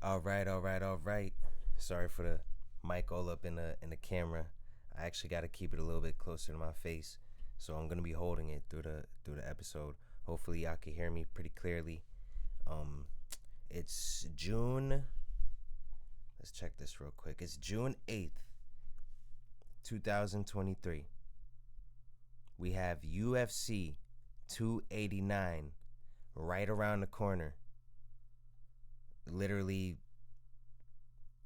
All right. Sorry for the mic all up in the camera. I actually got to keep it a little bit closer to my face, so I'm gonna be holding it through the episode. Hopefully, y'all can hear me pretty clearly. Um, it's June. Let's check this real quick. It's June 8th, 2023. We have UFC 289 right around the corner. Literally,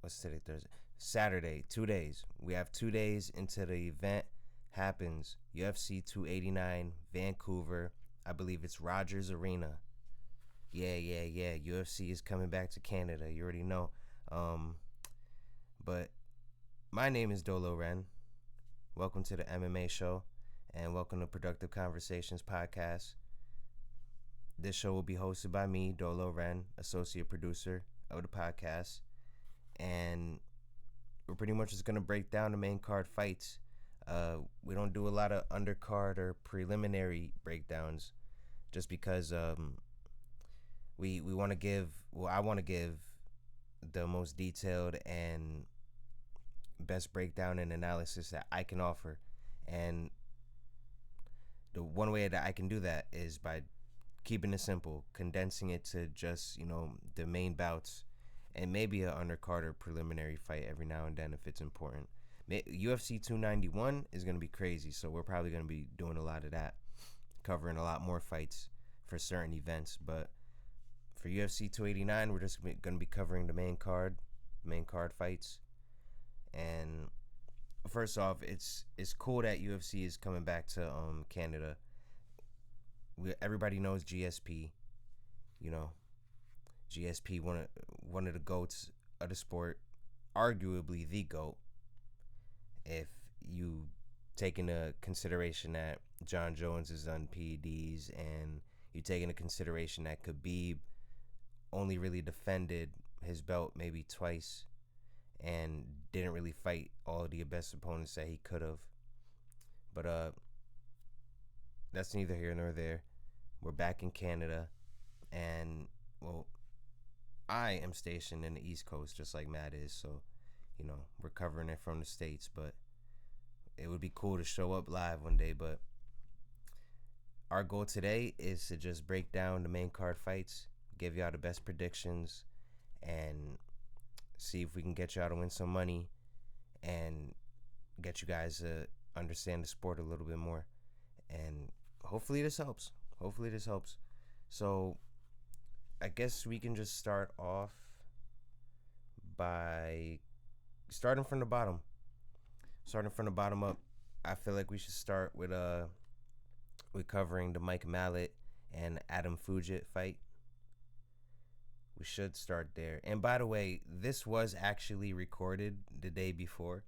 what's today? Thursday, Saturday. 2 days. We have 2 days until the event happens. UFC 289, Vancouver. I believe it's Rogers Arena. Yeah. UFC is coming back to Canada. You already know. But my name is Dolo Ren. Welcome to the MMA show, and welcome to Productive Conversations podcast. This show will be hosted by me, Dolo Ren, associate producer of the podcast. And we're pretty much just going to break down the main card fights. We don't do a lot of undercard or preliminary breakdowns just because we want to give, I want to give the most detailed and best breakdown and analysis that I can offer. And the one way that I can do that is by keeping it simple, condensing it to just, the main bouts and maybe an undercard or preliminary fight every now and then if it's important. UFC 291 is going to be crazy, so we're probably going to be doing a lot of that, covering a lot more fights for certain events. But for UFC 289, we're just going to be covering the main card fights. And first off, it's cool that UFC is coming back to Canada. Everybody knows GSP, GSP, one of the GOATs of the sport, arguably the GOAT. If you take into consideration that John Jones is on PEDs, and you take into consideration that Khabib only really defended his belt maybe twice and didn't really fight all the best opponents that he could have. But that's neither here nor there. We're back in Canada, and well, I am stationed in the East Coast just like Matt is, so we're covering it from the States. But it would be cool to show up live one day. But our goal today is to just break down the main card fights, give y'all the best predictions, and see if we can get y'all to win some money and get you guys to understand the sport a little bit more. And hopefully this helps. So I guess we can just start off by starting from the bottom up. I feel like we should start with covering the Mike Malott and Adam Fugitt fight. We should start there. And by the way, this was actually recorded the day before,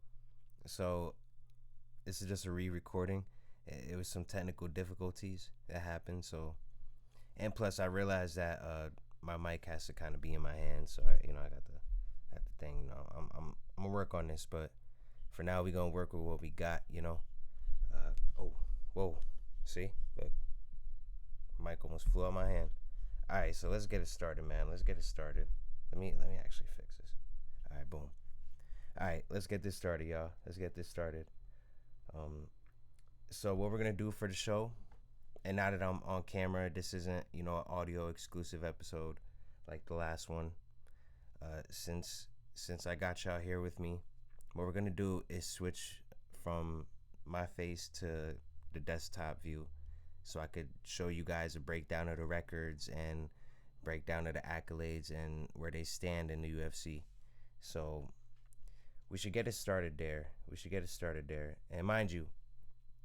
so this is just a re-recording. It was some technical difficulties that happened. So, and plus I realized that my mic has to kind of be in my hand, so I got the thing. I'm gonna work on this, but for now we gonna work with what we got. Whoa, see, look, mic almost flew out my hand. All right, so let's get it started, man. Let me actually fix this. All right, boom. All right, let's get this started, y'all. So what we're gonna do for the show, and now that I'm on camera, this isn't an audio exclusive episode like the last one. Since I got y'all here with me, what we're gonna do is switch from my face to the desktop view, so I could show you guys a breakdown of the records and breakdown of the accolades and where they stand in the UFC. So we should get it started there. And mind you,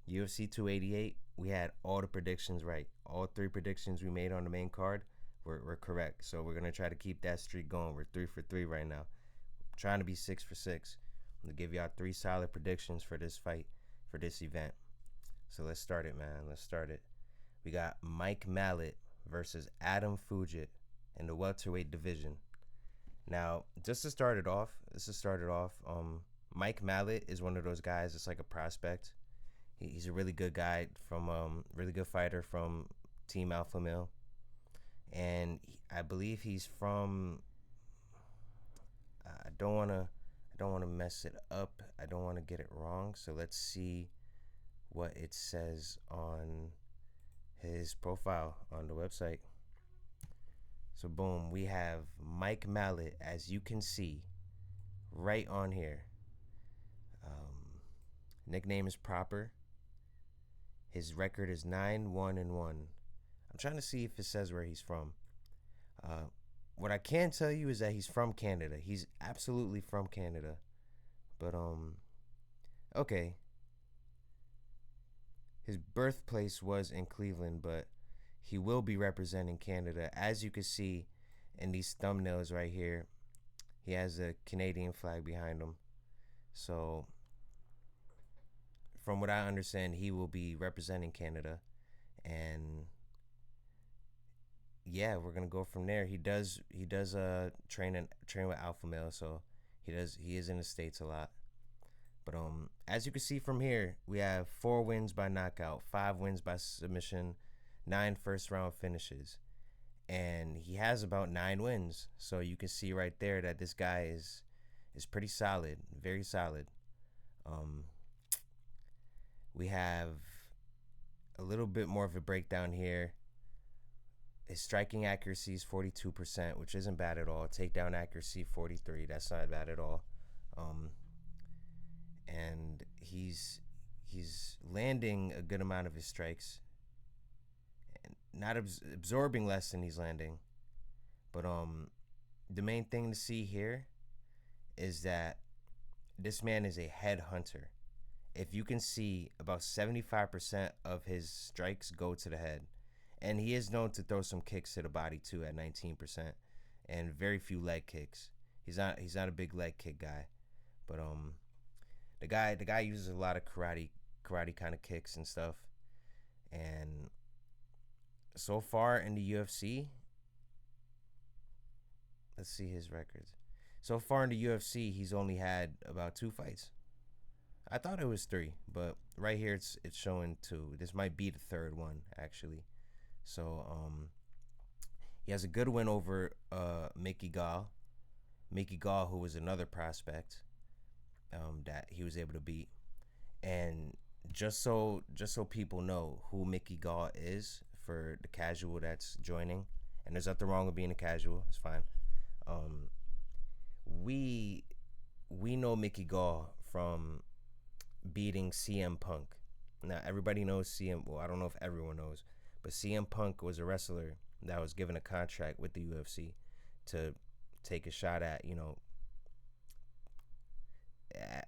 UFC 288, we had all the predictions right. All three predictions we made on the main card were correct. So we're going to try to keep that streak going. We're 3 for 3 right now. Trying to be 6 for 6. I'm going to give y'all 3 solid predictions for this fight, for this event. So let's start it, man. We got Mike Malott versus Adam Fugitt in the welterweight division. Now, just to start it off, Mike Malott is one of those guys that's like a prospect. He's a really good guy from really good fighter from Team Alpha Male, and I believe he's from don't wanna mess it up. I don't want to get it wrong. So let's see what it says on his profile on the website. So boom, we have Mike Malott, as you can see, right on here. Nickname is proper. His record is 9-1-1. I'm trying to see if it says where he's from. What I can tell you is that he's from Canada. He's absolutely from Canada. But okay. His birthplace was in Cleveland, but he will be representing Canada. As you can see in these thumbnails right here, he has a Canadian flag behind him. So from what I understand, he will be representing Canada. And yeah, we're gonna go from there. He does train with alpha male, so he is in the States a lot. But as you can see from here, we have 4 wins by knockout, 5 wins by submission, 9 first round finishes, and he has about 9 wins. So you can see right there that this guy is pretty solid, very solid. We have a little bit more of a breakdown here. His striking accuracy is 42%, which isn't bad at all. Takedown accuracy 43. That's not bad at all. And he's landing a good amount of his strikes, and not absorbing less than he's landing. But the main thing to see here is that this man is a head hunter. If you can see, about 75% of his strikes go to the head. And he is known to throw some kicks to the body too at 19%, and very few leg kicks. He's not a big leg kick guy, but the guy uses a lot of karate kind of kicks and stuff. And so far in the UFC, let's see his records. So far in the UFC, he's only had about 2 fights. I thought it was 3, but right here it's showing 2. This might be the 3rd one actually. So he has a good win over Mickey Gall, who was another prospect that he was able to beat. And just so people know who Mickey Gall is, for the casual that's joining, and there's nothing wrong with being a casual, it's fine. We know Mickey Gall from beating CM Punk. Now everybody knows CM. Well, I don't know if everyone knows, but CM Punk was a wrestler that was given a contract with the UFC to take a shot at,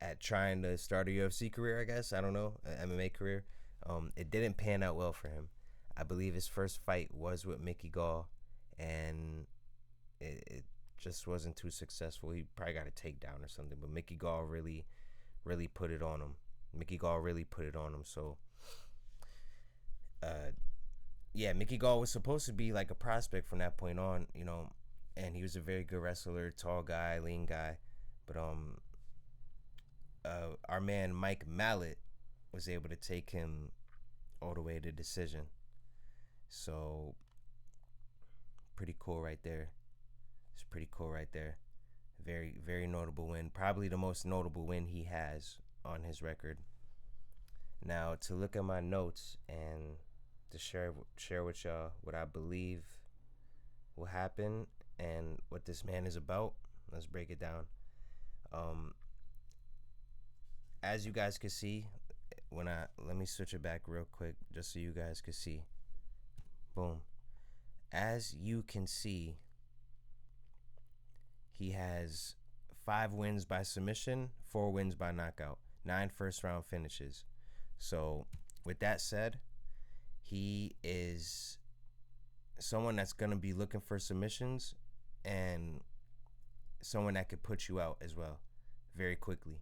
at trying to start a UFC career, I guess. I don't know, an MMA career. It didn't pan out well for him. I believe his first fight was with Mickey Gall, and it just wasn't too successful. He probably got a takedown or something, but Mickey Gall really put it on him. So, yeah, Mickey Gall was supposed to be like a prospect from that point on, and he was a very good wrestler, tall guy, lean guy. But our man Mike Malott was able to take him all the way to decision. So pretty cool right there. It's pretty cool right there. Very, very notable win. Probably the most notable win he has on his record. Now, to look at my notes and to share with y'all what I believe will happen and what this man is about, let's break it down. As you guys can see, let me switch it back real quick just so you guys can see. Boom. As you can see, he has 5 wins by submission, 4 wins by knockout, 9 first round finishes. So with that said, he is someone that's going to be looking for submissions, and someone that could put you out as well very quickly.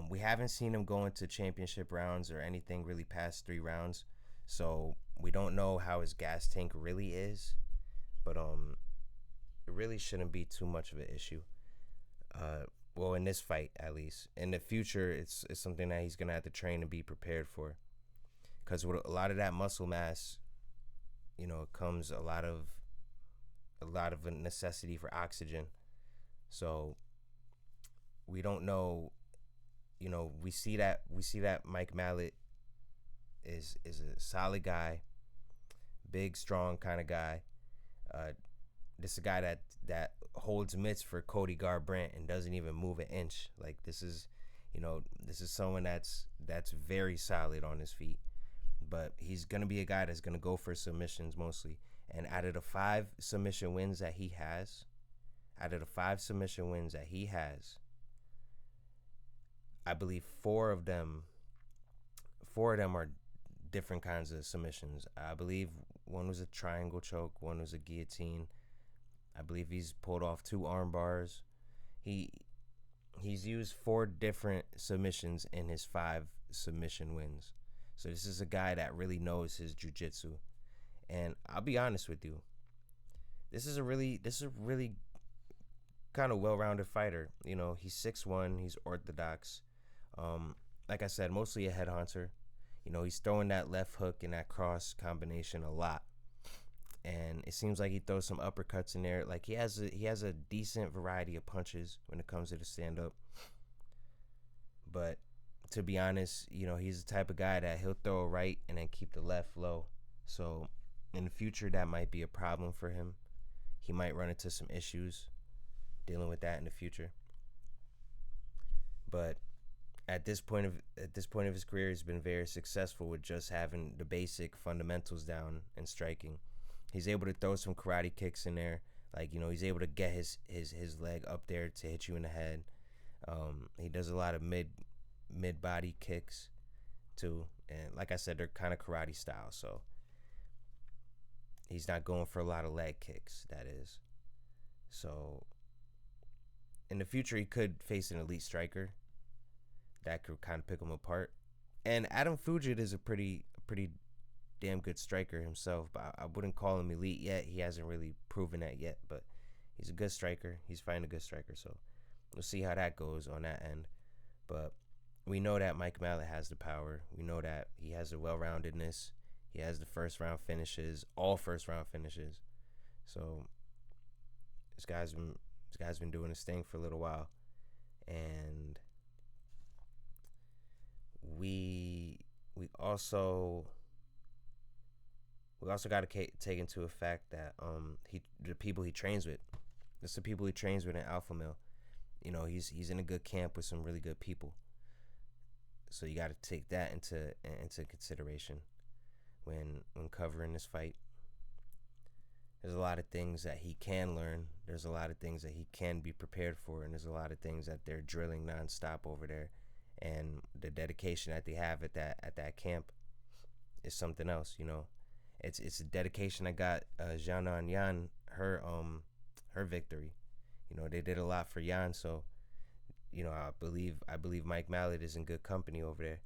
We haven't seen him go into championship rounds or anything really past 3 rounds, so we don't know how his gas tank really is, but it really shouldn't be too much of an issue. Well, in this fight, at least. In the future, it's something that he's gonna have to train and be prepared for, because with a lot of that muscle mass, comes a lot of a necessity for oxygen. So we don't know. We see that Mike Malott is a solid guy, big, strong kind of guy. Uh, this is a guy that holds mitts for Cody Garbrandt and doesn't even move an inch. Like this is someone that's very solid on his feet. But he's gonna be a guy that's gonna go for submissions mostly. And out of the 5 submission wins that he has, I believe four of them are different kinds of submissions. I believe one was a triangle choke, one was a guillotine. I believe he's pulled off 2 arm bars. He's used 4 different submissions in his 5 submission wins. So this is a guy that really knows his jiu-jitsu. And I'll be honest with you, this is a really kind of well-rounded fighter. He's 6'1", he's orthodox. Like I said, mostly a head hunter. He's throwing that left hook and that cross combination a lot. And it seems like he throws some uppercuts in there. Like he has a decent variety of punches when it comes to the stand-up. But to be honest, he's the type of guy that he'll throw a right and then keep the left low. So in the future, that might be a problem for him. He might run into some issues dealing with that in the future. But at this point of his career, he's been very successful with just having the basic fundamentals down and striking. He's able to throw some karate kicks in there. Like, he's able to get his leg up there to hit you in the head. He does a lot of mid body kicks too. And like I said, they're kind of karate style. So he's not going for a lot of leg kicks, that is. So in the future, he could face an elite striker that could kind of pick him apart. And Adam Fugitt is a pretty damn good striker himself, but I wouldn't call him elite yet. He hasn't really proven that yet, but he's a good striker. He's fighting a good striker, so we'll see how that goes on that end. But we know that Mike Malott has the power. We know that he has the well-roundedness. He has the all first-round finishes. So this guy's been doing his thing for a little while, and we also got to take into effect that the people he trains with. It's the people he trains with in Alpha Male. He's in a good camp with some really good people. So you got to take that into consideration when covering this fight. There's a lot of things that he can learn. There's a lot of things that he can be prepared for, and there's a lot of things that they're drilling nonstop over there. And the dedication that they have at that camp is something else. It's a dedication that got Xiaonan Yan her victory. They did a lot for Yan, so I believe Mike Malott is in good company over there.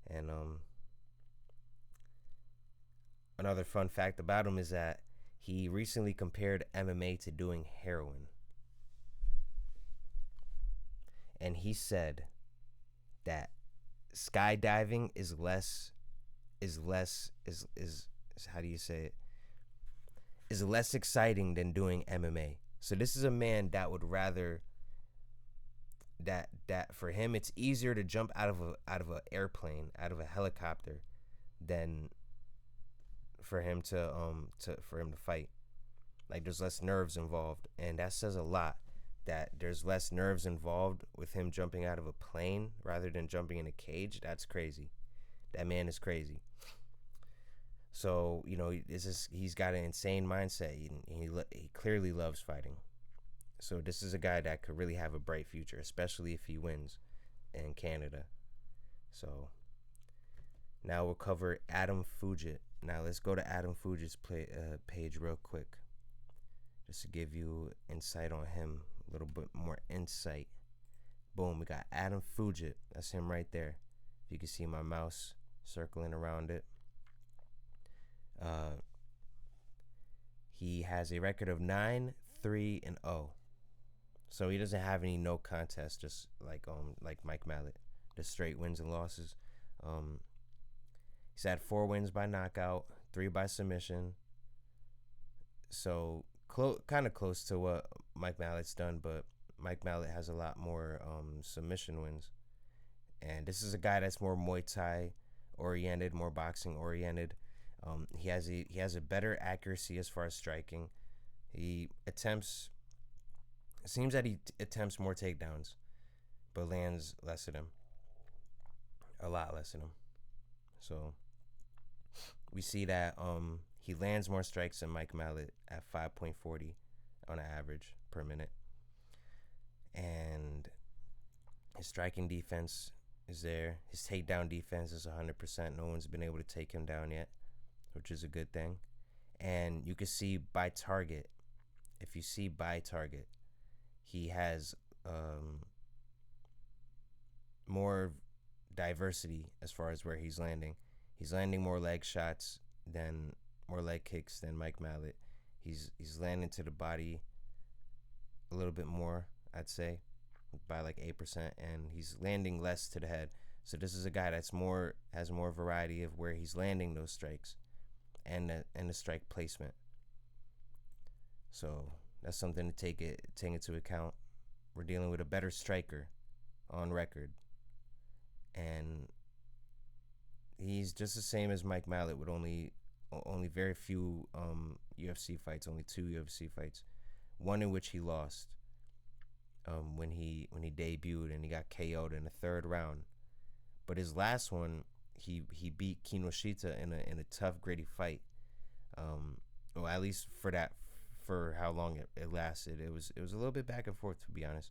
And another fun fact about him is that he recently compared MMA to doing heroin, and he said that skydiving is how do you say it? Is less exciting than doing MMA. So this is a man that would rather that for him it's easier to jump out of an airplane, out of a helicopter, than for him to fight. Like, there's less nerves involved, and that says a lot. That there's less nerves involved with him jumping out of a plane rather than jumping in a cage. That's crazy. That man is crazy. So he's got an insane mindset. He clearly loves fighting. So this is a guy that could really have a bright future, especially if he wins in Canada. So now we'll cover Adam Fugitt. Now let's go to Adam Fugitt's page real quick, just to give you insight on him, a little bit more insight. Boom, we got Adam Fugitt. That's him right there. If you can see my mouse circling around it. He has a record of 9-3-0. So he doesn't have any no contest, just like Mike Malott, just straight wins and losses. He's had 4 wins by knockout, 3 by submission. So kind of close to what Mike Mallott's done, but Mike Malott has a lot more submission wins, and this is a guy that's more Muay Thai oriented, more boxing oriented. He has a better accuracy as far as striking. He attempts. It seems that he attempts more takedowns, but lands less of them, a lot less of them. So we see that he lands more strikes than Mike Malott at 5.40 on average per minute, and his striking defense is there. His takedown defense is 100%. No one's been able to take him down yet, which is a good thing. And you can see by target, if you see by target, he has more diversity as far as where he's landing. He's landing more leg shots than more leg kicks than Mike Malott. He's landing to the body a little bit more, I'd say, by like 8%, and he's landing less to the head. So this is a guy that's has more variety of where he's landing those strikes and the strike placement. So that's something to take into account. We're dealing with a better striker on record, and he's just the same as Mike Malott with only very few UFC fights, only 2 UFC fights, one in which he lost when he debuted and he got KO'd in the 3rd round. But his last one, he beat Kinoshita in a tough, gritty fight. Well, at least for how long it lasted. It was a little bit back and forth, to be honest.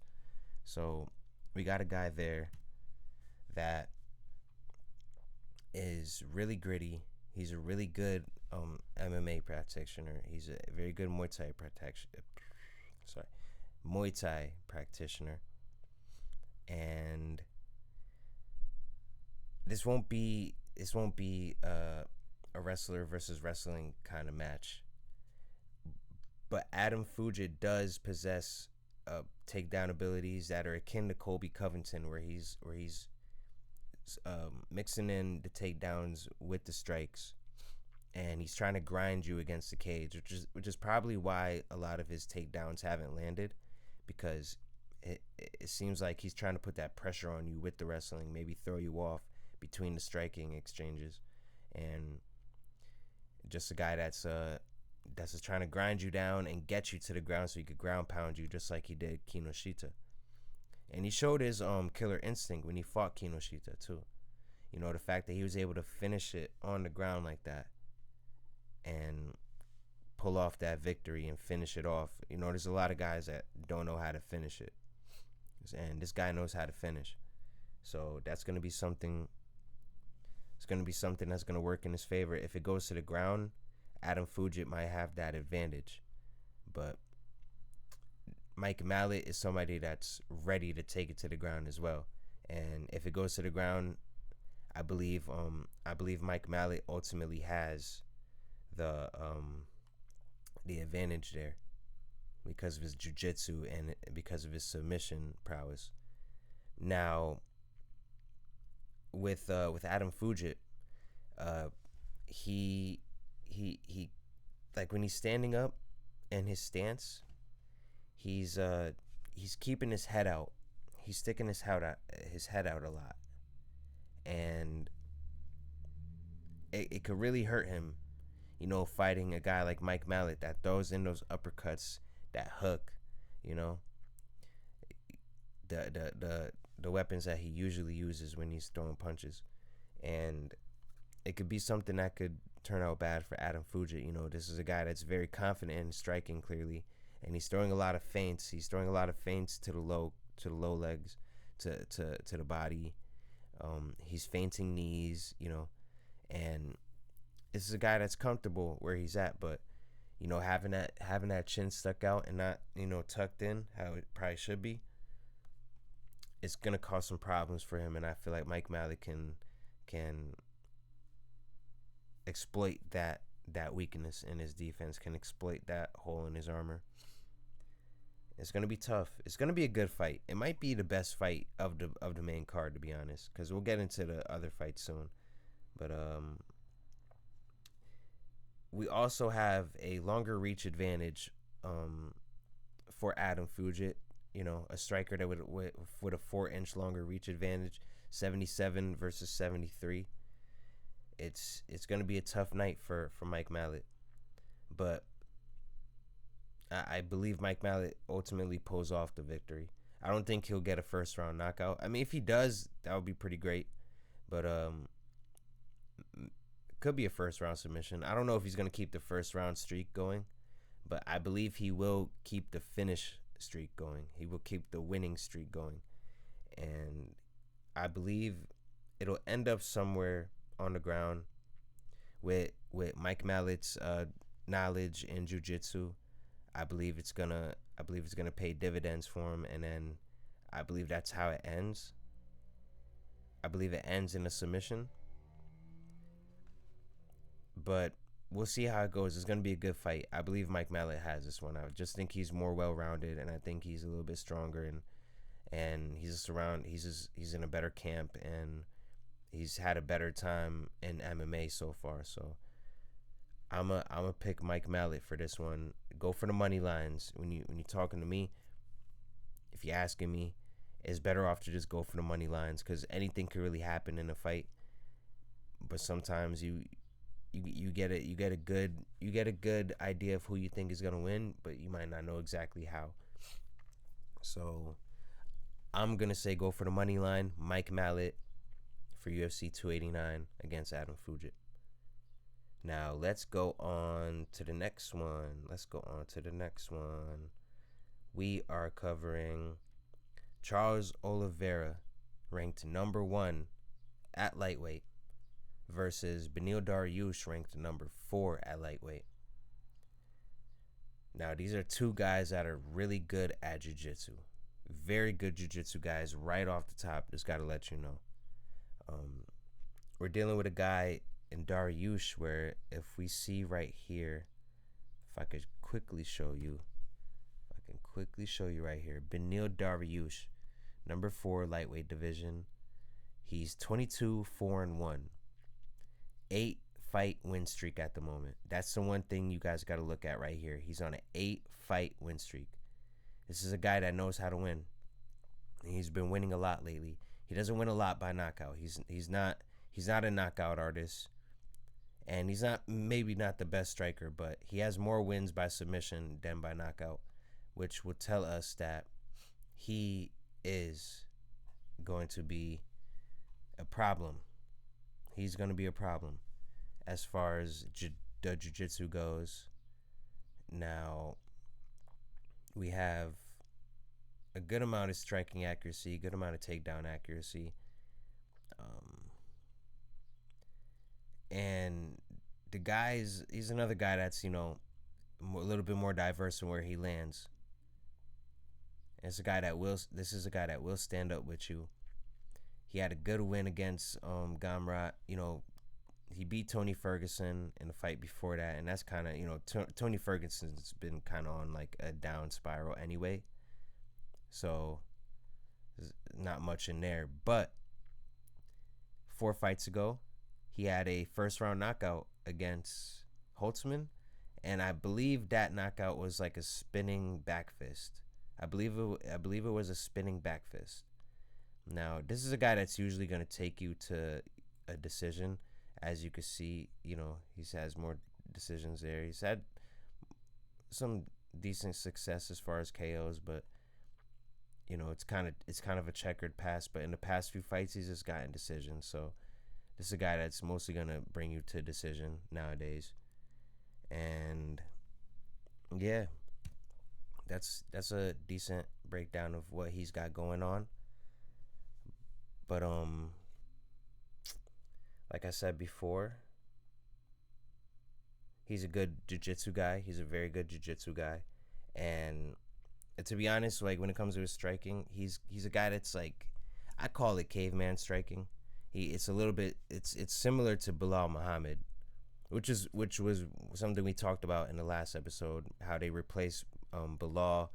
So we got a guy there that is really gritty. He's a really good MMA practitioner. He's a very good Muay Thai practitioner. And this won't be a wrestler versus wrestling kind of match. But Adam Fugitt does possess takedown abilities that are akin to Colby Covington, where he's mixing in the takedowns with the strikes, and he's trying to grind you against the cage, which is probably why a lot of his takedowns haven't landed, because it seems like he's trying to put that pressure on you with the wrestling, maybe throw you off between the striking exchanges, and just a guy that's just trying to grind you down and get you to the ground so he could ground pound you, just like he did Kinoshita. And he showed his killer instinct when he fought Kinoshita too. You know, the fact that he was able to finish it on the ground like that and pull off that victory and finish it off. You know, there's a lot of guys that don't know how to finish it, and this guy knows how to finish. So that's going to be something. It's going to be something that's going to work in his favor. If it goes to the ground, Adam Fugitt might have that advantage, but Mike Malott is somebody that's ready to take it to the ground as well. And if it goes to the ground, I believe Mike Malott ultimately has the advantage there because of his jiu-jitsu and because of his submission prowess. Now, with Adam Fugitt, he like when he's standing up and his stance, he's keeping his head out. He's sticking his head out a lot, and it could really hurt him, you know, fighting a guy like Mike Malott that throws in those uppercuts, that hook, you know, the weapons that he usually uses when he's throwing punches. And it could be something that could turn out bad for Adam Fugitt. You know, this is a guy that's very confident in striking, clearly, and he's throwing a lot of feints. He's throwing a lot of feints to the low legs, to the body. He's feinting knees, you know, and this is a guy that's comfortable where he's at. But you know, having that chin stuck out and not, you know, tucked in how it probably should be, it's gonna cause some problems for him. And I feel like Mike Malott can exploit that weakness in his defense, can exploit that hole in his armor. It's gonna be tough. It's gonna be a good fight. It might be the best fight of the main card, to be honest, because we'll get into the other fights soon. But we also have a longer reach advantage for Adam Fugitt a striker that would with a 4-inch longer reach advantage, 77 versus 73. It's going to be a tough night for Mike Malott, but I believe Mike Malott ultimately pulls off the victory. I don't think he'll get a first round knockout. I mean, if he does, that would be pretty great, but could be a first round submission. I don't know if he's going to keep the first round streak going, but I believe he will keep the finish streak going. He will keep the winning streak going, and I believe it'll end up somewhere on the ground with Mike Mallett's knowledge in jiu-jitsu. I believe it's gonna pay dividends for him, and then I believe that's how it ends. I believe it ends in a submission, but we'll see how it goes. It's gonna be a good fight. I believe Mike Malott has this one. I just think he's more well-rounded, and I think he's a little bit stronger, and he's in a better camp, and he's had a better time in MMA so far. So I'm a pick Mike Malott for this one. Go for the money lines. When you're talking to me, if you're asking me, it's better off to just go for the money lines, because anything could really happen in a fight. But sometimes you get a good idea of who you think is gonna win, but you might not know exactly how. So I'm gonna say go for the money line, Mike Malott for UFC 289 against Adam Fugitt. Now let's go on to the next one. We are covering Charles Oliveira, ranked number 1 at lightweight, versus Beneil Dariush, ranked number 4 at lightweight. Now these are two guys that are really good at jiu-jitsu. Very good jiu-jitsu guys right off the top. Just got to let you know. We're dealing with a guy in Dariush where, if we see right here, if I could quickly show you right here, Beneil Dariush, number 4 lightweight division. He's 22-4-1, 8-fight win streak at the moment. That's the one thing you guys got to look at right here. He's on an 8-fight win streak. This is a guy that knows how to win. He's been winning a lot lately. He doesn't win a lot by knockout. He's not a knockout artist, and he's maybe not the best striker, but he has more wins by submission than by knockout, which would tell us that he is going to be a problem. He's going to be a problem as far as the jiu-jitsu goes. Now, we have a good amount of striking accuracy, good amount of takedown accuracy. And the he's another guy that's, a little bit more diverse in where he lands. This is a guy that will stand up with you. He had a good win against Gamrot. He beat Tony Ferguson in the fight before that, and that's kind of, Tony Ferguson's been kind of on like a down spiral anyway. So there's not much in there. But 4 fights ago, he had a first round knockout against Holtzman, and I believe that knockout was like a spinning back fist. I believe it was a spinning back fist. Now, this is a guy that's usually going to take you to a decision. As you can see, he has more decisions there. He's had some decent success as far as KOs, but it's kind of a checkered past. But in the past few fights, he's just gotten decisions. So this is a guy that's mostly gonna bring you to decision nowadays. And yeah, that's a decent breakdown of what he's got going on. But like I said before, he's a good jiu-jitsu guy. He's a very good jiu-jitsu guy. And to be honest, like when it comes to his striking, he's a guy that's like, I call it caveman striking. It's a little bit, it's similar to Bilal Muhammad, which was something we talked about in the last episode, how they replaced Bilal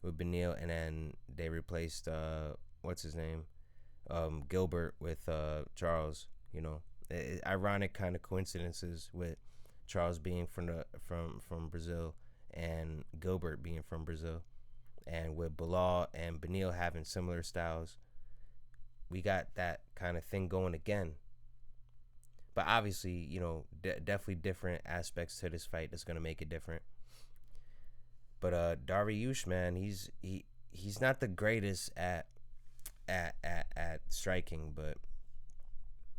with Beneil, and then they replaced what's his name, Gilbert with Charles. Ironic kind of coincidences with Charles being from Brazil and Gilbert being from Brazil, And with Bilal and Beneil having similar styles, we got that kind of thing going again. But obviously, definitely different aspects to this fight that's gonna make it different. But Dariush, man, he's not the greatest at striking, but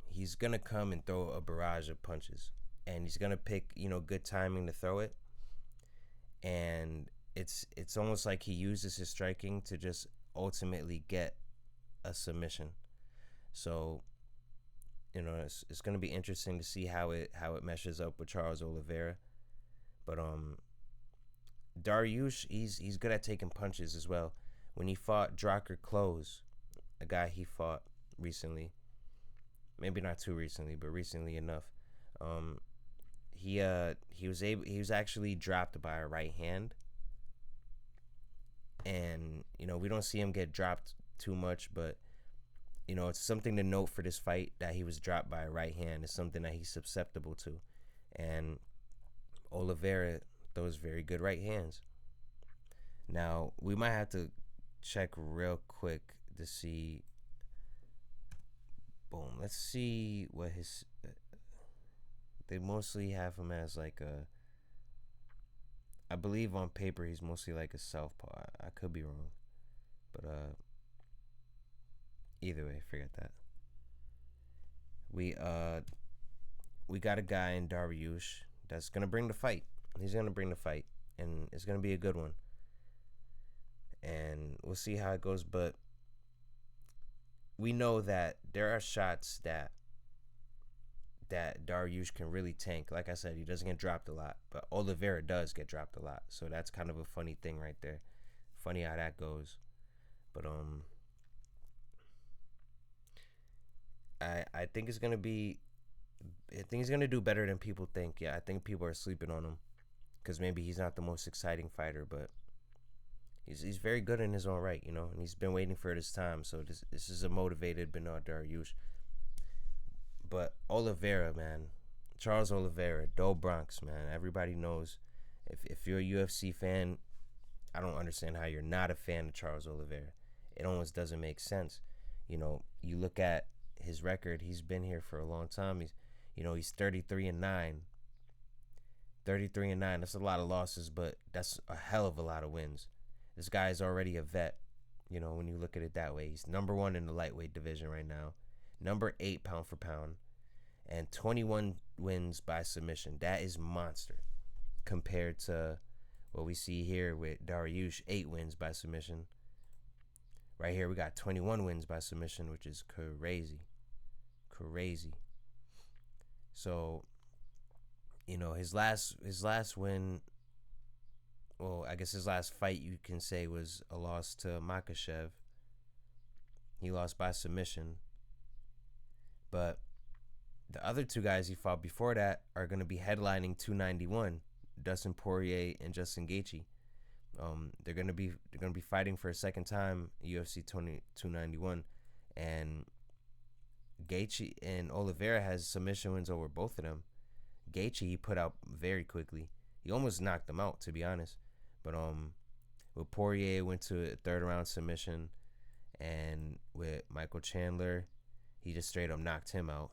he's gonna come and throw a barrage of punches, and he's gonna pick good timing to throw it, and it's almost like he uses his striking to just ultimately get a submission. So it's gonna be interesting to see how it meshes up with Charles Oliveira, but Dariush, he's good at taking punches as well. When he fought Drakkar Klose, a guy he fought recently, maybe not too recently, but recently enough, he was actually dropped by a right hand, and we don't see him get dropped too much, but it's something to note for this fight that he was dropped by a right hand. It's something that he's susceptible to, and Oliveira those very good right hands. Now we might have to check real quick to see. Boom. Let's see what his. They mostly have him as like a. I believe on paper he's mostly like a southpaw. I could be wrong, but either way, forget that. We got a guy in Dariush that's gonna bring the fight. He's gonna bring the fight, and it's gonna be a good one. And we'll see how it goes, but we know that there are shots that Dariush can really tank. Like I said, he doesn't get dropped a lot, but Oliveira does get dropped a lot. So that's kind of a funny thing right there. Funny how that goes. But I think it's gonna be. I think he's gonna do better than people think. Yeah, I think people are sleeping on him because maybe he's not the most exciting fighter, but he's very good in his own right, and he's been waiting for this time. So this is a motivated Bernard Dariush. But Oliveira, man, Charles Oliveira, Do Bronx, man, everybody knows. If you're a UFC fan, I don't understand how you're not a fan of Charles Oliveira. It almost doesn't make sense. You look at his record. He's been here for a long time. He's 33-9. 33-9. That's a lot of losses, but that's a hell of a lot of wins. This guy is already a vet. When you look at it that way, he's number 1 in the lightweight division right now. Number 8 pound for pound, and 21 wins by submission. That is monster compared to what we see here with Dariush, 8 wins by submission. Right here we got 21 wins by submission, which is crazy. So, his last win, well, I guess his last fight you can say was a loss to Makhachev. He lost by submission. But the other 2 guys he fought before that are going to be headlining 291, Dustin Poirier and Justin Gaethje. They're going to be fighting for a second time UFC 291, and Gaethje and Oliveira has submission wins over both of them. Gaethje he put out very quickly. He almost knocked him out, to be honest. But with Poirier went to a 3rd round submission, and with Michael Chandler, he just straight up knocked him out.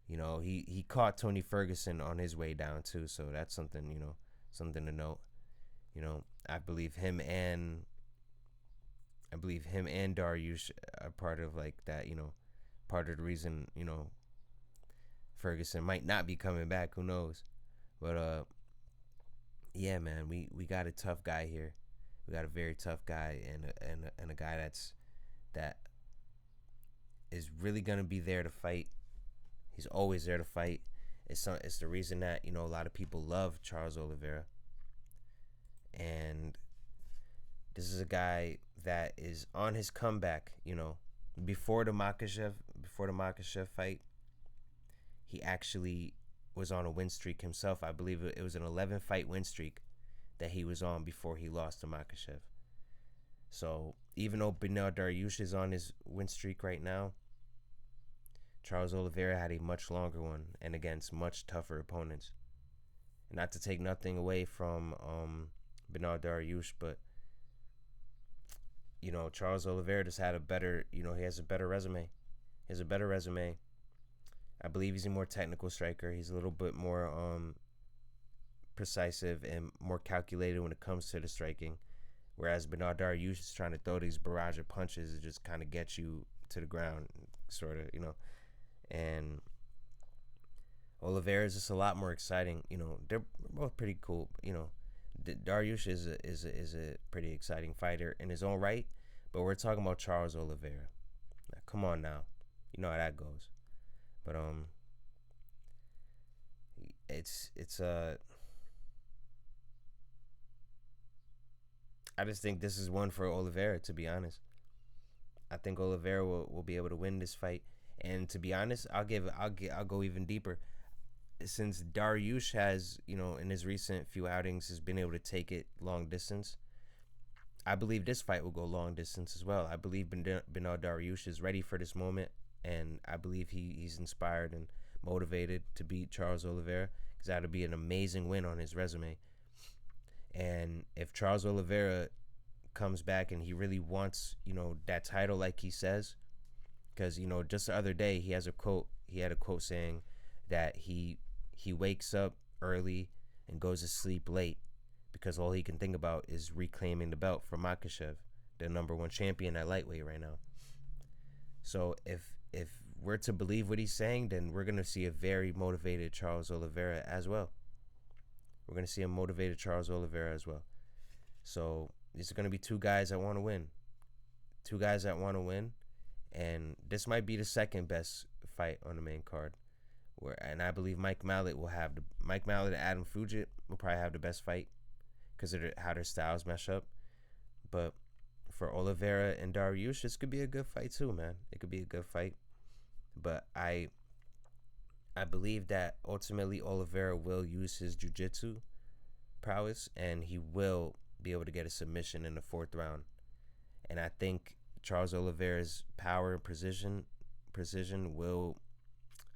He caught Tony Ferguson on his way down too, so that's something to note. I believe him and Dariush are part of like that. Part of the reason Ferguson might not be coming back. Who knows? But yeah, man, we got a tough guy here. We got a very tough guy, and a guy that is really gonna be there to fight. He's always there to fight. It's the reason that a lot of people love Charles Oliveira. And this is a guy that is on his comeback. Before the Makhachev fight, he actually was on a win streak himself. I believe it was an 11-fight win streak that he was on before he lost to Makhachev. So even though Bernard Dariush is on his win streak right now, Charles Oliveira had a much longer one and against much tougher opponents. Not to take nothing away from Bernard Dariush, but Charles Oliveira just had a better, he has a better resume. He has a better resume. I believe he's a more technical striker. He's a little bit more precise and more calculated when it comes to the striking. Whereas Bernard Dariush is trying to throw these barrage of punches to just kind of get you to the ground, sort of, And Oliveira is just a lot more exciting. They're both pretty cool. Dariush is a pretty exciting fighter in his own right, but we're talking about Charles Oliveira. Now, come on now, you know how that goes. But it's I just think this is one for Oliveira, to be honest. I think Oliveira will be able to win this fight. And to be honest, I'll go even deeper. Since Dariush has, in his recent few outings, has been able to take it long distance, I believe this fight will go long distance as well. I believe Bernard Dariush is ready for this moment, and I believe he's inspired and motivated to beat Charles Oliveira, because that would be an amazing win on his resume. And if Charles Oliveira comes back and he really wants, that title like he says, because, just the other day he had a quote saying that he wakes up early and goes to sleep late because all he can think about is reclaiming the belt from Makhachev, the number one champion at lightweight right now. So if we're to believe what he's saying, then we're going to see a very motivated Charles Oliveira as well. We're going to see a motivated Charles Oliveira as well. So these are going to be two guys that want to win. Two guys that want to win. And this might be the second best fight on the main card. And I believe Mike Malott and Adam Fugitt will probably have the best fight because of how their styles mesh up. But for Oliveira and Dariush, this could be a good fight too, man. It could be a good fight. But I believe that ultimately Oliveira will use his jiu-jitsu prowess and he will be able to get a submission in the fourth round. And I think Charles Oliveira's power and precision will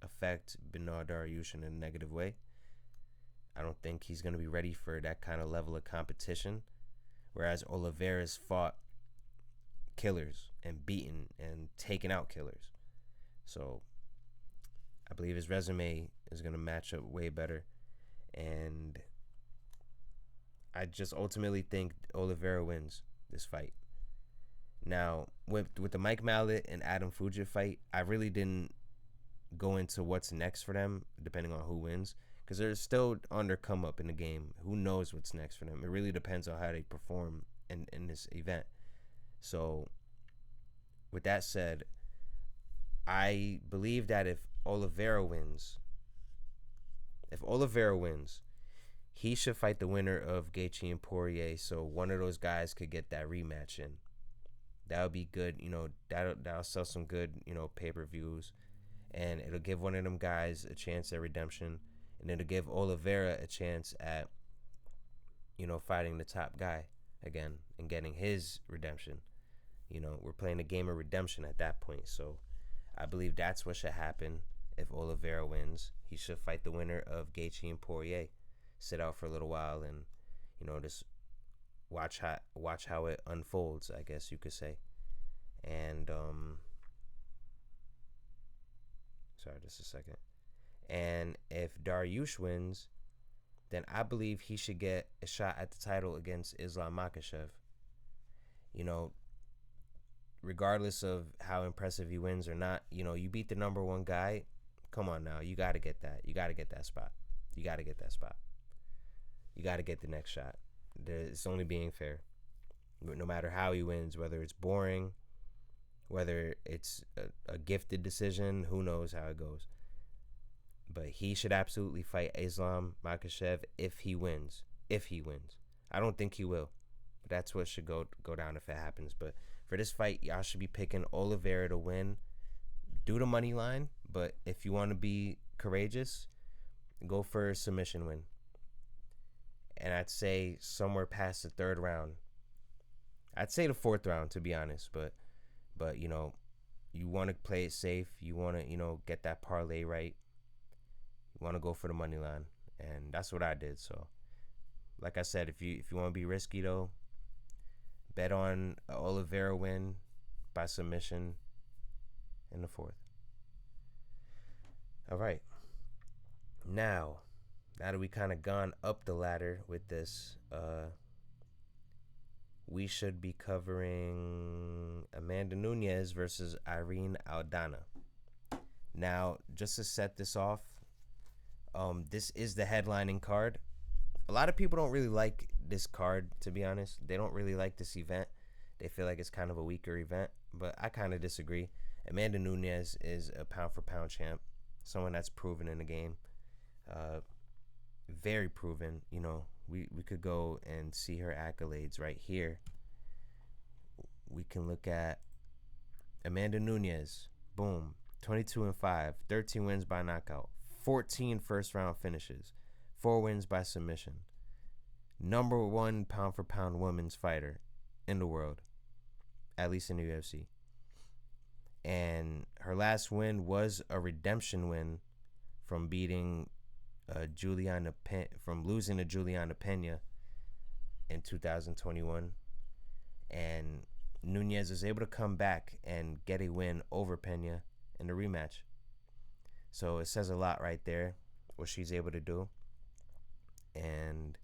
affect Bernard Dariush in a negative way. I don't think he's going to be ready for that kind of level of competition. Whereas Oliveira's fought killers and beaten and taken out killers. So I believe his resume is going to match up way better. And I just ultimately think Oliveira wins this fight. Now, with the Mike Malott and Adam Fugitt fight, I really didn't go into what's next for them, depending on who wins, because they're still on their come up in the game. Who knows what's next for them? It really depends on how they perform in this event. So, with that said, I believe that if Oliveira wins, he should fight the winner of Gaethje and Poirier, so one of those guys could get that rematch in. That would be good, that'll sell some good, pay-per-views, and it'll give one of them guys a chance at redemption, and it'll give Oliveira a chance at, fighting the top guy again and getting his redemption. We're playing a game of redemption at that point, so I believe that's what should happen if Oliveira wins. He should fight the winner of Gaethje and Poirier, sit out for a little while, and, just watch how it unfolds, I guess you could say. And sorry, just a second. And if Dariush wins, then I believe he should get a shot at the title against Islam Makhachev. Regardless of how impressive he wins or not, you beat the number one guy. Come on now, you got to get that. You got to get that spot. You got to get that spot. You got to get the next shot. It's only being fair. No matter how he wins, whether it's boring, whether it's a gifted decision, who knows how it goes. But he should absolutely fight Islam Makhachev if he wins. If he wins. I don't think he will. But that's what should go down if it happens. But for this fight, y'all should be picking Oliveira to win. Do the money line. But if you want to be courageous, go for a submission win. And I'd say somewhere past the third round. I'd say the fourth round, to be honest. But you want to play it safe. You want to, get that parlay right. You want to go for the money line. And that's what I did. So, like I said, if you want to be risky, though, Bet on Oliveira win by submission in the fourth. All right. Now that we kind of gone up the ladder with this, we should be covering Amanda Nunes versus Irene Aldana. Now, just to set this off, this is the headlining card. A lot of people don't really like this card, to be honest. They don't really like this event. They feel like it's kind of a weaker event, but I kind of disagree. Amanda Nunes is a pound-for-pound champ, someone that's proven in the game, very proven. You know, we could go and see her accolades right here. We can look at Amanda Nunes, boom, 22-5, 13 wins by knockout, 14 first-round finishes, 4 wins by submission. Number 1 pound-for-pound women's fighter in the world, at least in the UFC. And her last win was a redemption win from beating from losing to Juliana Pena in 2021. And Nunes is able to come back and get a win over Pena in the rematch. So it says a lot right there, what she's able to do. And,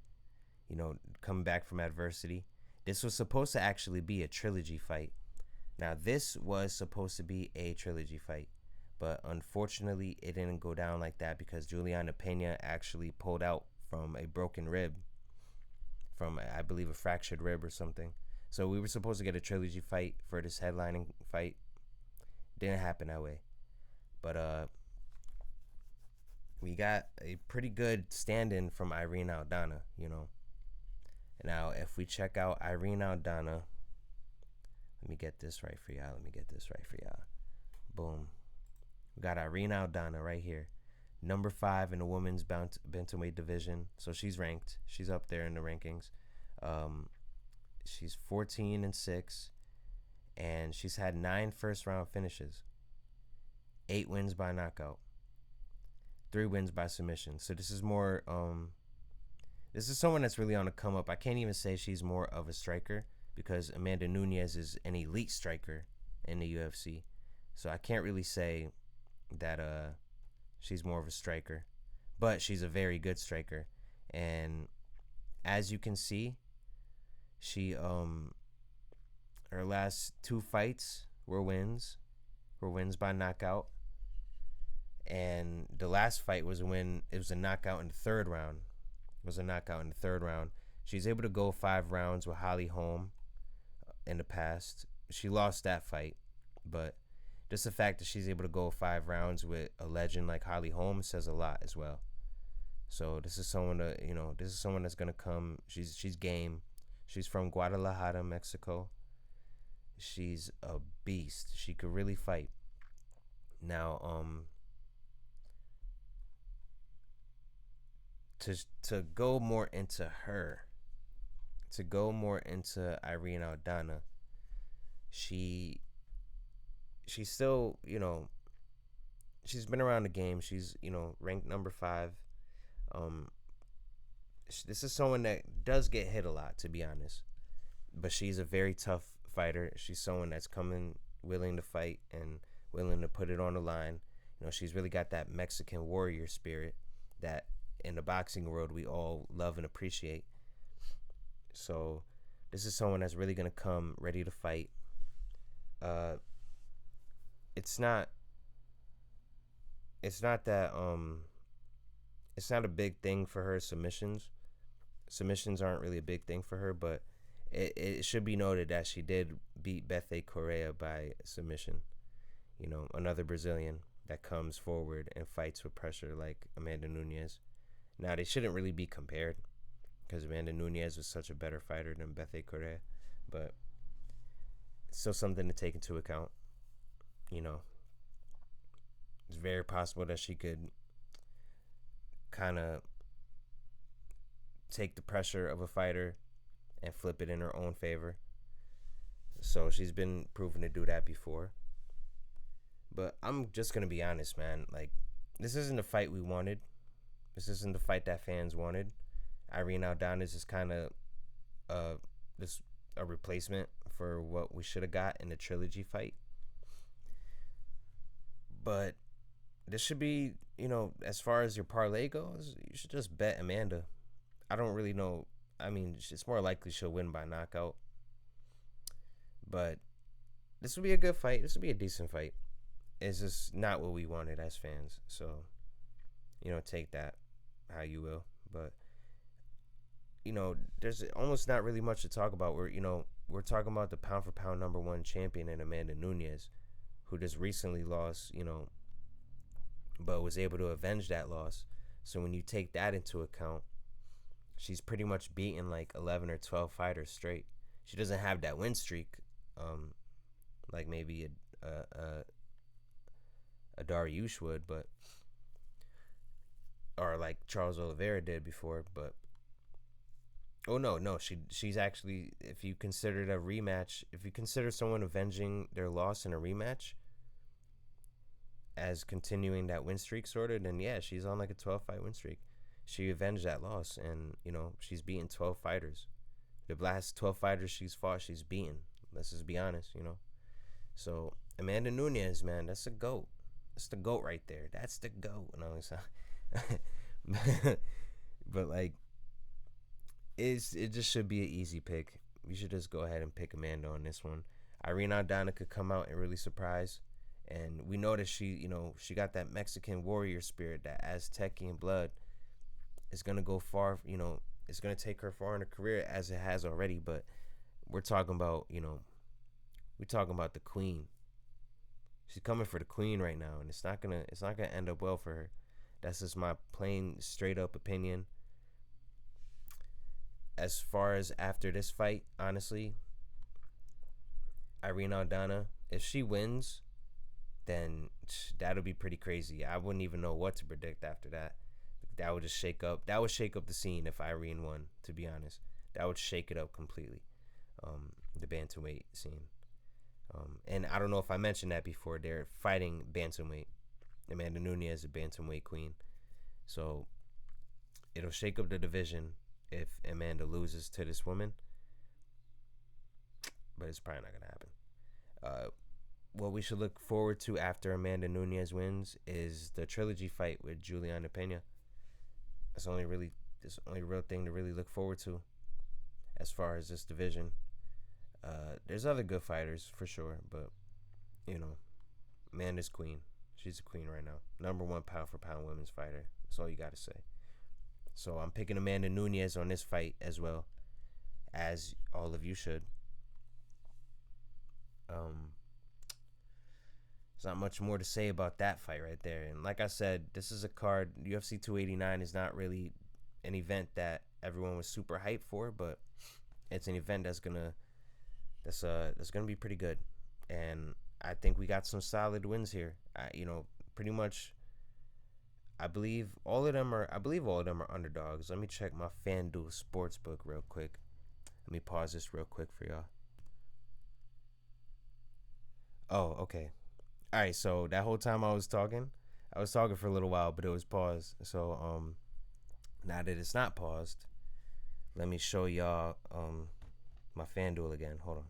you know, coming back from adversity. This was supposed to actually be a trilogy fight. Now, this was supposed to be a trilogy fight, but unfortunately, it didn't go down like that because Juliana Pena actually pulled out from a broken rib, from, I believe, a fractured rib or something. So we were supposed to get a trilogy fight for this headlining fight. Didn't happen that way. But we got a pretty good stand-in from Irene Aldana, you know. Now, if we check out Irene Aldana, let me get this right for y'all. Boom. We got Irene Aldana right here. Number 5 in the women's bantamweight division. So she's ranked. She's up there in the rankings. She's 14-6. And she's had 9 first-round finishes. 8 wins by knockout. 3 wins by submission. So this is more... this is someone that's really on the come up. I can't even say she's more of a striker because Amanda Nunes is an elite striker in the UFC. So I can't really say that she's more of a striker, but she's a very good striker. And as you can see, she her last 2 fights were wins by knockout. And the last fight was it was a knockout in the third round. She's able to go 5 rounds with Holly Holm in the past. She lost that fight, but just the fact that she's able to go 5 rounds with a legend like Holly Holm says a lot as well. So this is someone that's gonna come. She's game. She's from Guadalajara, Mexico. She's a beast. She could really fight. Now, to go more into Irene Aldana, she's still, you know, she's been around the game. She's, you know, ranked number 5. This is someone that does get hit a lot, to be honest, but she's a very tough fighter. She's someone that's coming willing to fight and willing to put it on the line. You know, she's really got that Mexican warrior spirit that in the boxing world we all love and appreciate. So this is someone that's really going to come ready to fight. It's not a big thing for her. Submissions aren't really a big thing for her, but it should be noted that she did beat Bethe Correa by submission. You know, another Brazilian that comes forward and fights with pressure like Amanda Nunes. Now, they shouldn't really be compared because Amanda Nunes was such a better fighter than Bethe Correa, but it's still something to take into account. You know, it's very possible that she could kind of take the pressure of a fighter and flip it in her own favor. So she's been proven to do that before. But I'm just going to be honest, man. Like, this isn't the fight we wanted. This isn't the fight that fans wanted. Irene Aldana is just kind of this a replacement for what we should have got in the trilogy fight. But this should be, as far as your parlay goes, you should just bet Amanda. I don't really know. I mean, it's more likely she'll win by knockout. But this will be a good fight. This will be a decent fight. It's just not what we wanted as fans. So, take that how you will. But, there's almost not really much to talk about. We're talking about the pound for pound number one champion in Amanda Nunes, who just recently lost, but was able to avenge that loss. So when you take that into account, she's pretty much beaten like 11 or 12 fighters straight. She doesn't have that win streak, like maybe a Dariush would, but or like Charles Oliveira did before. But she's actually, if you consider it a rematch, if you consider someone avenging their loss in a rematch as continuing that win streak sort of, then yeah, she's on like a 12 fight win streak. She avenged that loss, and she's beaten 12 fighters. The last 12 fighters she's fought, she's beaten. Let's just be honest, So Amanda Nunes, man, that's a GOAT. That's the GOAT right there. That's the GOAT. No, it's not. But like, it just should be an easy pick. You should just go ahead and pick Amanda on this one. Irene Aldana could come out and really surprise. And we know that she got that Mexican warrior spirit, that Aztecian blood. It's going to go far, it's going to take her far in her career, as it has already. But we're talking about, we're talking about the queen. She's coming for the queen right now, and it's not gonna end up well for her. That's just my plain, straight up opinion. As far as after this fight, honestly, Irene Aldana, if she wins, then that'll be pretty crazy. I wouldn't even know what to predict after that. That would just shake up the scene if Irene won, to be honest. That would shake it up completely, the bantamweight scene. And I don't know if I mentioned that before. They're fighting bantamweight. Amanda Nunes is a bantamweight queen. So it'll shake up the division if Amanda loses to this woman. But it's probably not going to happen. What we should look forward to after Amanda Nunes wins is the trilogy fight with Juliana Pena. That's the only real thing to really look forward to as far as this division. There's other good fighters for sure, but Amanda's queen. She's a queen right now. Number one pound for pound women's fighter. That's all you got to say. So I'm picking Amanda Nunes on this fight as well, as all of you should. There's not much more to say about that fight right there. And like I said, this is a card. UFC 289 is not really an event that everyone was super hyped for, but it's an event that's gonna be pretty good. And I think we got some solid wins here. Pretty much. I believe all of them are underdogs. Let me check my FanDuel Sportsbook real quick. Let me pause this real quick for y'all. Oh, okay. All right, so that whole time I was talking for a little while, but it was paused. So now that it's not paused, let me show y'all my FanDuel again. Hold on.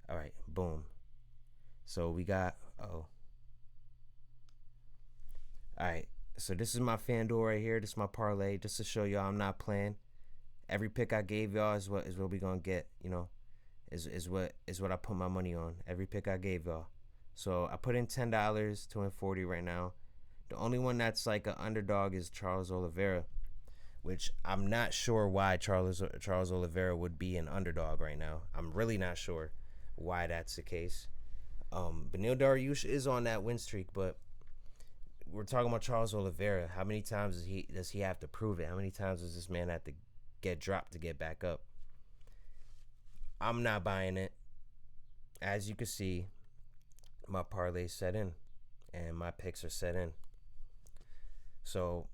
All right, boom. So we got all right, so this is my FanDuel right here. This is my parlay, just to show y'all I'm not playing. Every pick I gave y'all is what we gonna get. Is what I put my money on. Every pick I gave y'all. So I put in $10 to win 40 right now. The only one that's like an underdog is Charles Oliveira, which I'm not sure why Charles Oliveira would be an underdog right now. I'm really not sure why that's the case. Beneil Dariush is on that win streak, but we're talking about Charles Oliveira. How many times does he have to prove it? How many times does this man have to get dropped to get back up? I'm not buying it. As you can see, my parlay's set in, and my picks are set in. So,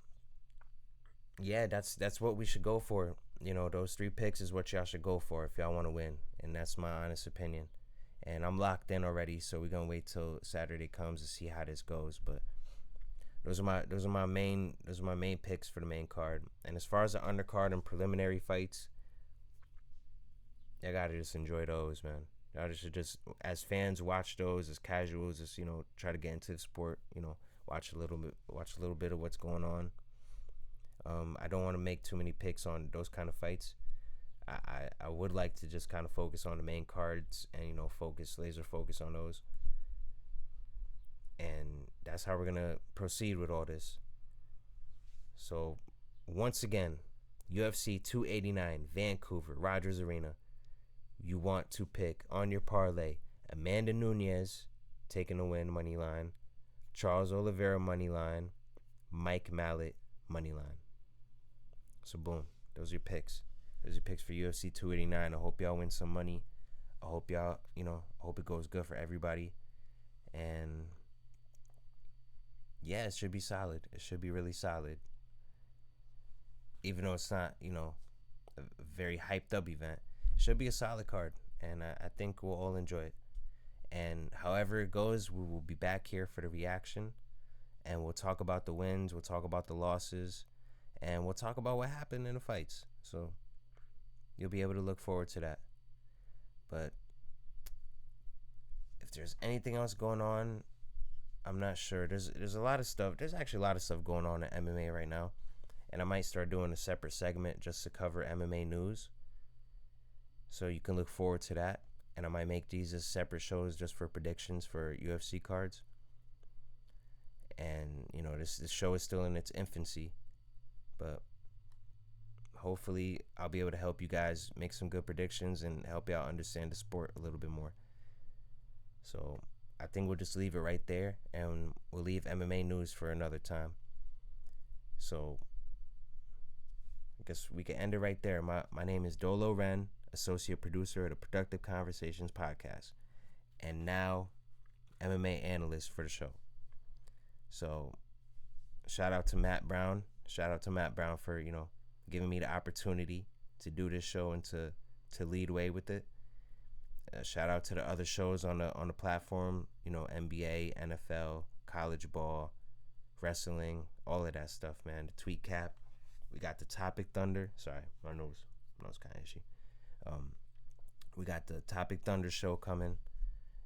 yeah, that's what we should go for. Those 3 picks is what y'all should go for if y'all want to win, and that's my honest opinion. And I'm locked in already, so we're gonna wait till Saturday comes to see how this goes. But those are my main picks for the main card. And as far as the undercard and preliminary fights, I gotta just enjoy those, man. I should just, as fans, watch those. As casuals, just try to get into the sport. Watch a little bit of what's going on. I don't want to make too many picks on those kind of fights. I would like to just kind of focus on the main cards and laser focus on those. And that's how we're gonna proceed with all this. So, once again, UFC 289, Vancouver, Rogers Arena. You want to pick on your parlay Amanda Nunes taking the win money line, Charles Oliveira money line, Mike Malott money line. So boom, those are your picks. Those are your picks for UFC 289. I hope y'all win some money. I hope y'all, I hope it goes good for everybody. And yeah, it should be solid. It should be really solid. Even though it's not, a very hyped up event, it should be a solid card. And I think we'll all enjoy it. And however it goes, we will be back here for the reaction. And we'll talk about the wins. We'll talk about the losses. And we'll talk about what happened in the fights. So you'll be able to look forward to that. But if there's anything else going on, I'm not sure. There's a lot of stuff. There's actually a lot of stuff going on in MMA right now. And I might start doing a separate segment just to cover MMA news. So you can look forward to that. And I might make these as separate shows just for predictions for UFC cards. And, this show is still in its infancy. But hopefully I'll be able to help you guys make some good predictions and help y'all understand the sport a little bit more. So I think we'll just leave it right there. And we'll leave MMA news for another time. So I guess we can end it right there. My name is Dolo Ren, associate producer of the Productive Conversations podcast, and now MMA analyst for the show. So shout out to Matt Brown. Shout out to Matt Brown for, giving me the opportunity to do this show and to lead way with it. Shout out to the other shows on the platform, NBA, NFL, college ball, wrestling, all of that stuff, man. The Tweet Cap. We got the Topic Thunder. Sorry, my nose kind of itchy. We got the Topic Thunder show coming.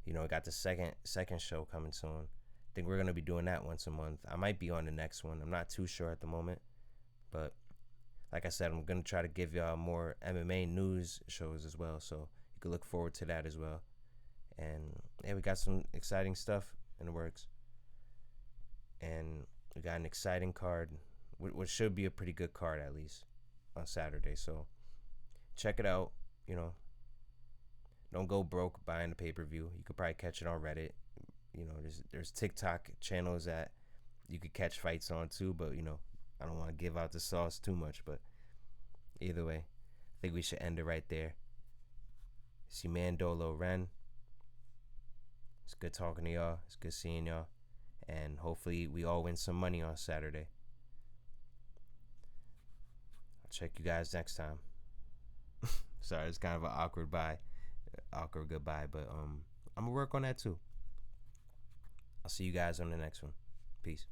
We got the second show coming soon. I think we're going to be doing that once a month. I might be on the next one. I'm not too sure at the moment. But like I said, I'm going to try to give y'all more MMA news shows as well. So you can look forward to that as well. And yeah, we got some exciting stuff in the works. And we got an exciting card, which should be a pretty good card at least on Saturday. So check it out. Don't go broke buying the pay-per-view. You could probably catch it on Reddit. There's TikTok channels that you could catch fights on too, but I don't want to give out the sauce too much. But either way, I think we should end it right there. It's your man Dolo Ren. It's good talking to y'all. It's good seeing y'all. And hopefully we all win some money on Saturday. I'll check you guys next time. Sorry, it's kind of an awkward goodbye, but I'm gonna work on that too. I'll see you guys on the next one. Peace.